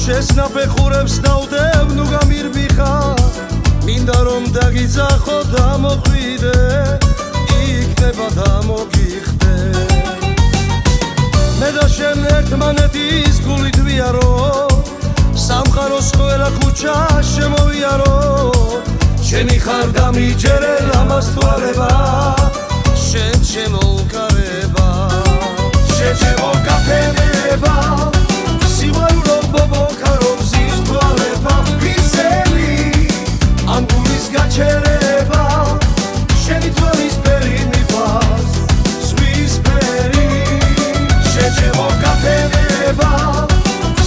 შესნაფეხურებს დავდებ ნუ გამირბიხარ მინდა რომ დაგიძახო და მოხვიდე იქნება და მოგიხდე მე და შენ ერთმანეთის გულით ვიარო სამყაროს ყველა ქუჩა შემოვიარო შენი ხარ დამიჯერე ლამაზ თვალება შენ შემოუკარება შენ შემოგაფენება სიყვარულო ბობოქა რომ ზის თვალება ისელი ამ გულის გაჩერება შენი თვალის ფერი მიყვარს ზღვის ფერი შენ შემოგაფენება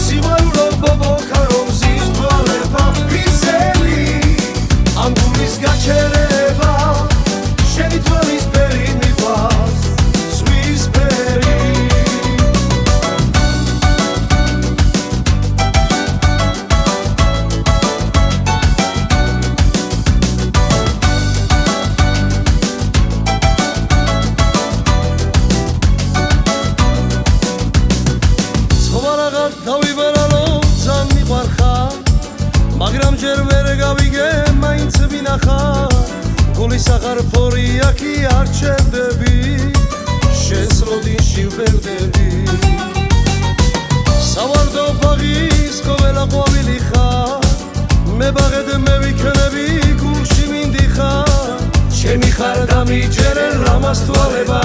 სიყვარულო ბობოქა რომ ზის თვალება ისელი ამ გულის გაჩერება შენი თვალის ფერი მიყვარს ზღვის ფერი მაგრამ ჯერ ვერ გავიგე მაინც ვინახარ გულის აღარ ფორია კი არ ჩერდები შენს როდინში ვბერდები სავარდო ბაღის ყოველა ყვავილი ხარ მე ბაღედ მე ვიქნები გულში მინდიხარ შენი ხარ დამიჯერე ლამაზ თვალება